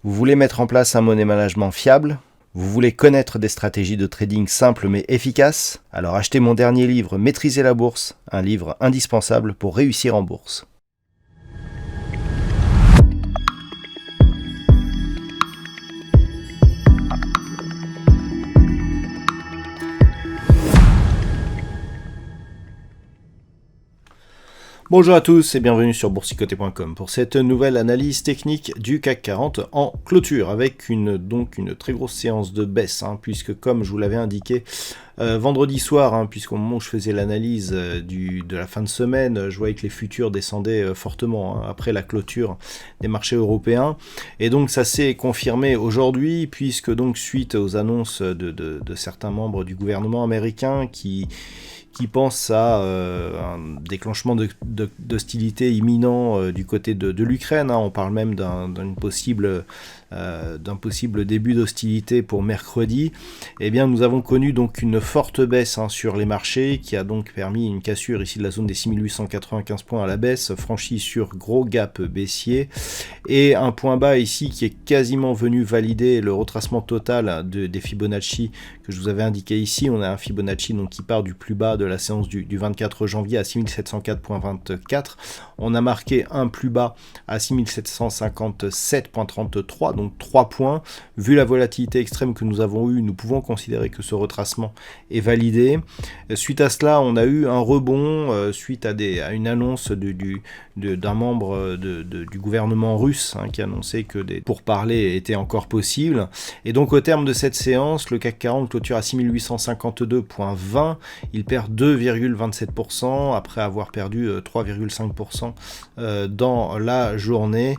Vous voulez mettre en place un money management fiable? Vous voulez connaître des stratégies de trading simples mais efficaces? Alors achetez mon dernier livre, Maîtriser la bourse, un livre indispensable pour réussir en bourse. Bonjour à tous et bienvenue sur boursicoté.com pour cette nouvelle analyse technique du CAC 40 en clôture avec une très grosse séance de baisse puisque comme je vous l'avais indiqué vendredi soir, puisqu'au moment où je faisais l'analyse de la fin de semaine, je voyais que les futurs descendaient fortement après la clôture des marchés européens et donc ça s'est confirmé aujourd'hui puisque donc suite aux annonces de certains membres du gouvernement américain qui pense à un déclenchement d'hostilité imminent du côté de l'Ukraine. On parle même d'un possible début d'hostilité pour mercredi. Eh bien, nous avons connu donc une forte baisse sur les marchés qui a donc permis une cassure ici de la zone des 6895 points à la baisse, franchie sur gros gap baissier et un point bas ici qui est quasiment venu valider le retracement total des Fibonacci que je vous avais indiqué ici. On a un Fibonacci donc qui part du plus bas de la séance du 24 janvier à 6704.24. On a marqué un plus bas à 6757.33, donc 3 points. Vu la volatilité extrême que nous avons eue, nous pouvons considérer que ce retracement est validé. Suite à cela, on a eu un rebond suite à une annonce d'un membre du gouvernement russe qui annonçait que des pourparlers étaient encore possibles. Et donc au terme de cette séance, le CAC 40 clôture à 6852.20. Il perd 2,27% après avoir perdu 3,5% dans la journée.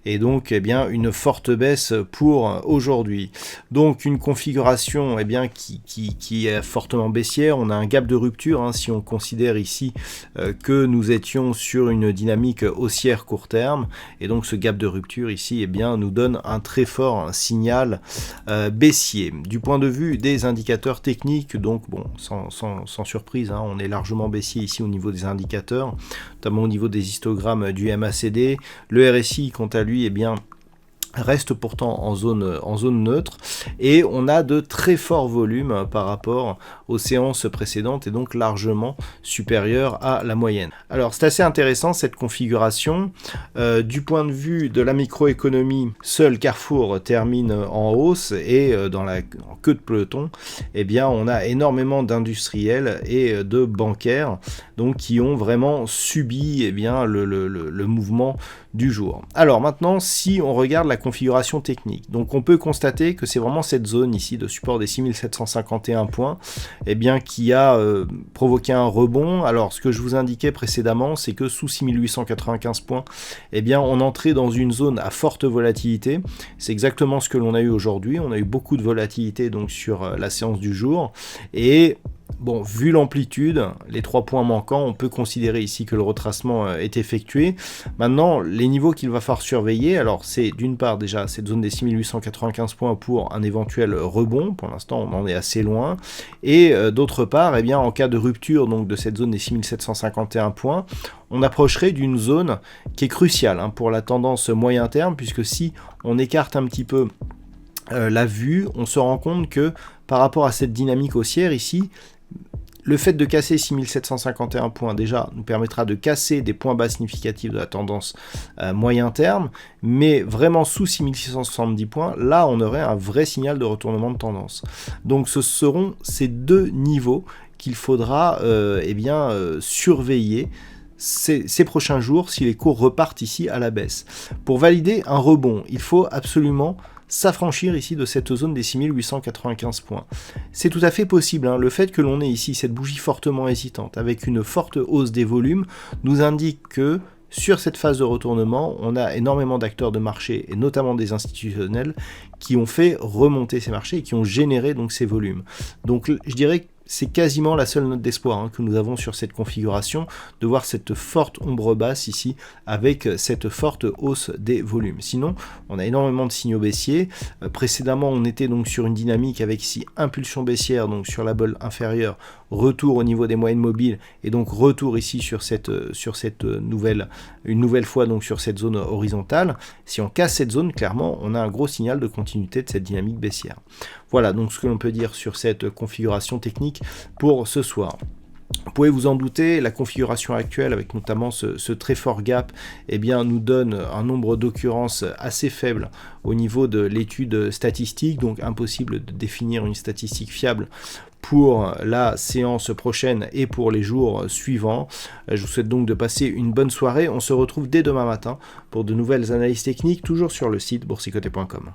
Et donc une forte baisse pour aujourd'hui. Donc une configuration qui est fortement baissière. On a un gap de rupture si on considère ici que nous étions sur une dynamique haussière court terme. Et donc ce gap de rupture ici nous donne un très fort signal baissier. Du point de vue des indicateurs techniques, donc sans surprise, on est largement baissier ici au niveau des indicateurs, notamment au niveau des histogrammes du MACD. Le RSI quant à lui reste pourtant en zone neutre et on a de très forts volumes par rapport aux séances précédentes et donc largement supérieurs à la moyenne. Alors c'est assez intéressant cette configuration. Du point de vue de la microéconomie, seul Carrefour termine en hausse et en queue de peloton, on a énormément d'industriels et de bancaires donc qui ont vraiment subi le mouvement du jour. Alors maintenant, si on regarde la configuration technique, donc on peut constater que c'est vraiment cette zone ici de support des 6751 points qui a provoqué un rebond. Alors ce que je vous indiquais précédemment, c'est que sous 6895 points, on entrait dans une zone à forte volatilité. C'est exactement ce que l'on a eu aujourd'hui. On a eu beaucoup de volatilité donc sur la séance du jour et vu l'amplitude, les 3 points manquants, on peut considérer ici que le retracement est effectué. Maintenant, les niveaux qu'il va falloir surveiller, alors c'est d'une part déjà cette zone des 6895 points pour un éventuel rebond, pour l'instant on en est assez loin, et d'autre part, en cas de rupture donc de cette zone des 6751 points, on approcherait d'une zone qui est cruciale pour la tendance moyen terme, puisque si on écarte un petit peu la vue, on se rend compte que par rapport à cette dynamique haussière ici, le fait de casser 6751 points déjà nous permettra de casser des points bas significatifs de la tendance moyen terme, mais vraiment sous 6670 points, là on aurait un vrai signal de retournement de tendance. Donc ce seront ces deux niveaux qu'il faudra surveiller ces prochains jours si les cours repartent ici à la baisse. Pour valider un rebond, il faut absolument s'affranchir ici de cette zone des 6895 points. C'est tout à fait possible. Le fait que l'on ait ici cette bougie fortement hésitante avec une forte hausse des volumes nous indique que sur cette phase de retournement, on a énormément d'acteurs de marché et notamment des institutionnels qui ont fait remonter ces marchés et qui ont généré donc ces volumes. Donc je dirais c'est quasiment la seule note d'espoir que nous avons sur cette configuration, de voir cette forte ombre basse ici avec cette forte hausse des volumes. Sinon, on a énormément de signaux baissiers. Précédemment, on était donc sur une dynamique avec ici impulsion baissière, donc sur la bolle inférieure, retour au niveau des moyennes mobiles et donc retour ici sur cette une nouvelle fois donc sur cette zone horizontale. Si on casse cette zone, clairement, on a un gros signal de continuité de cette dynamique baissière. Voilà donc ce que l'on peut dire sur cette configuration technique pour ce soir. Vous pouvez vous en douter, la configuration actuelle avec notamment ce très fort gap nous donne un nombre d'occurrences assez faible au niveau de l'étude statistique, donc impossible de définir une statistique fiable pour la séance prochaine et pour les jours suivants. Je vous souhaite donc de passer une bonne soirée. On se retrouve dès demain matin pour de nouvelles analyses techniques, toujours sur le site boursicoté.com.